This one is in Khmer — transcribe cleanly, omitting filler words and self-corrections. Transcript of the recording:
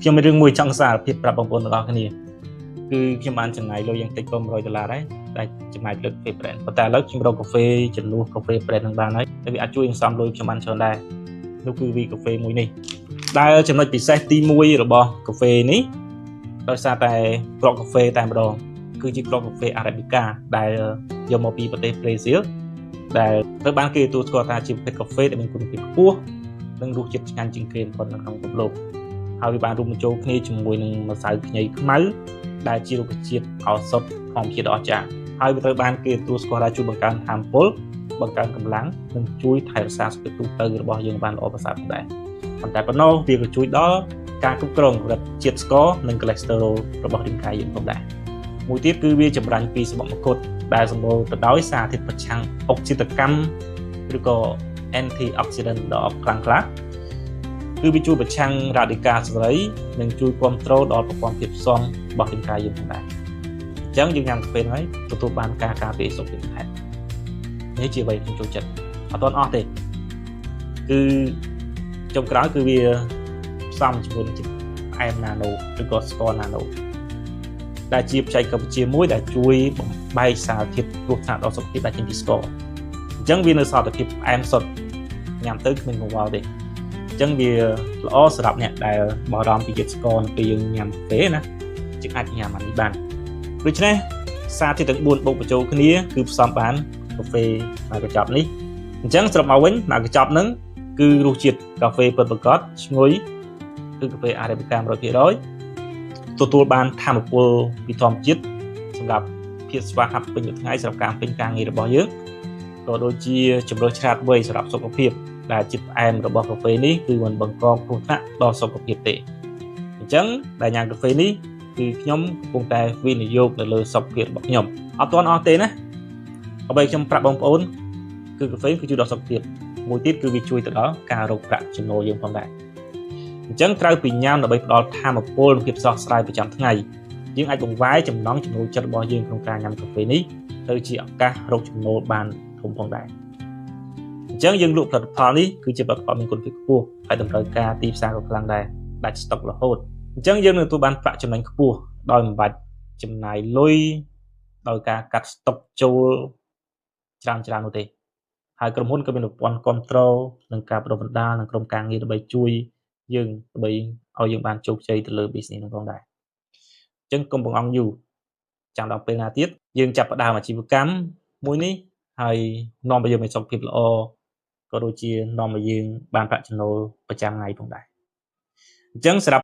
ខ្ញុំមានរឿងមួយចង់សារភាពប្រាប់បងប្អូនទាំងអស់គ្នាគឺខ្ញុំបានចំណាយលុយយ៉ាងតិចក៏$100ដែរដែលចំណាយលើកាហ្វេ brand ប៉ុន្តែឥឡូវខ្ញុំរកកាហ្វេចំនួនកាហ្វេ brand នឹងបានហើយតែវាអាចជួយសន្សំលុយខ្ញុំបានច្រើនដែរនោះគឺវីកាហ្វេមួយនេះដែលចំណុចពិសេសទី1របស់កាហ្វេនេះដោយសារតែគ្រាប់កាហ្វេតែម្ដងគឺជាគ្រាប់កាហ្វេ Arabica ដែលយកមកពីប្រទេសប្រេស៊ីលដែលត្រូវបានគេទទួលស្គាល់ថាជាប្រភេទកាហ្វេដែលមានគុណភាពខ្ពស់និងរសជាតិឆ្ងាញ់ជាងគេបំផុតនៅក្នុងពិភពលោកហើយវាបានរួមបញ្ចូលគ្នាជាមួយនឹងម្សៅខ្ញីខ្មៅដែលជារុក្ខជាតិឱសថធម្មជាតិដ៏អស្ចារ្យហើយវាត្រូវបានគេទទួលស្គាល់ថាជួយបង្កើនថាមពលបង្កើនកម្លាំងនិងជួយថែរក្សាសុខភាពទូទៅរបស់យើងបានល្អប្រសើរផងដែរប៉ុន្តែប៉ុណ្ណោះវាក៏ជួយដល់ការគ្រប់គ្រងកម្រិតជាតិស្ករនិងកូលេស្តេរ៉ុលរបស់រាងកាយយើងផងដែរមួយទៀតគឺវាចម្រាញ់ពីសបកមកុដដែលសម្បូរទៅដោយសារធាតុប្រឆាំងអុកស៊ីតកម្មឬក៏ antioxidant ដ៏ខ្លាំងក្លាគឺវាជួយប្រឆាំងរ៉ាឌីកាល់សេរីនិងជួយគ្រប់គ្រងដល់ប្រព័ន្ធភាពស៊ាំរបស់រាងកាយយើងផងដែរអញ្ចឹងយើងញ៉ាំកាហ្វេហើយទទួលបានការការពារសុខភាពថែមនេះជាអ្វីខ្ញុំចូលចិត្តអត់ទាន់អស់ទេគឺចុងក្រោយគឺវាផ្សំជាមួយនឹងផ្អែមណាណូឬក៏ស្ករណាណូដែលជាបច្ចេកវិទ្យាមួយដែលជួយបំបែកសារធាតុគ្រោះថ្នាក់ដល់សុខភាពដែលចេញពីស្ករអញ្ចឹងវានៅសល់តែភាពផ្អែមសុទ្ធញ៉ាំទៅគ្មានកង្វល់ទេអញ្ចឹងវាល្អសម្រាប់អ្នកដែលបារម្ភពីជាតិស្ករនៅពេលយើងញ៉ាំកាហ្វេណាជាងអាចញ៉ាំអានេះបានដូច្នេះសារធាតុទាំង4បូកបញ្ចូលគ្នាគឺផ្សំបានកាហ្វេមកកញ្ចប់នេះអញ្ចឹងសរុបមកវិញមកកញ្ចប់ហ្នឹងគឺរសជាតិកាហ្វេពិតប្រាកដឈ្ងុយគឺកាហ្វេ Arabica 100% ទទួលបានថាមពលពីធម្មជាតិសម្រាប់ភាពស្វាហាប់ពេញមួយថ្ងៃសម្រាប់ការពេញការងាររបស់យើងក៏ដូចជាជំរើសឆ្លាតវៃសម្រាប់សុខភាពដែលជាតិផ្អែមរបស់កាហ្វេនេះគឺមិនបង្កគ្រោះថ្នាក់ដល់សុខភាពទេអញ្ចឹងដែលញ៉ាំកាហ្វេនេះគឺខ្ញុំកំពុងតែវិនិយោគទៅលើសុខភាពរបស់ខ្ញុំអត់ទាន់អស់ទេណាអ្វីខ្ញុំប្រាប់បងប្អូនគឺកាហ្វេគឺជួយដល់សុខភាពមួយទៀតគឺវាជួយទៅដល់ការរកប្រាក់ចំណូលយើងផងដែរអញ្ចឹងក្រៅពីញ៉ាំដើម្បីផ្ដល់ថាមពលនិងភាពស្រស់ស្រាយប្រចាំថ្ងៃយើងអាចបង្វែរចំណង់ចំណូលចិត្តរបស់យើងក្នុងការញ៉ាំកាហ្វេនេះទៅជាឱកាសរកចំណូលបានធំផងដែរអញ្ចឹងយើងលក់ផលិតផលនេះគឺជាផលិតផលមានគុណភាពខ្ពស់ហើយតម្រូវការទីផ្សារក៏ខ្លាំងដែរដាច់ស្តុករហូតអញ្ចឹងយើងនឹងទទួលបានប្រាក់ចំណេញខ្ពស់ដោយមិនបាច់ចំណាយលុយដោយការកាត់ស្តុកចូលច្រើននោះទេហើយក្រុមហ៊ុនក៏មានប្រព័ន្ធគ្រប់គ្រងនិងការបណ្ដុះបណ្ដាលនិងក្រុមការងារដើម្បីជួយយើងដើម្បីឲ្យយើងបានជោគជ័យទៅលើ business នោះផងដែរអញ្ចឹងកុំបង្អង់យូរចាំដល់ពេលណាទៀតយើងចាប់ផ្ដើមអាជីវកម្មមួយនេះហើយនាំឲ្យយើងមានសុខភាពល្អក៏ដូចជានាំឲ្យយើងបានប្រាក់ចំណូលប្រចាំថ្ងៃផងដែរអញ្ចឹងសម្រាប់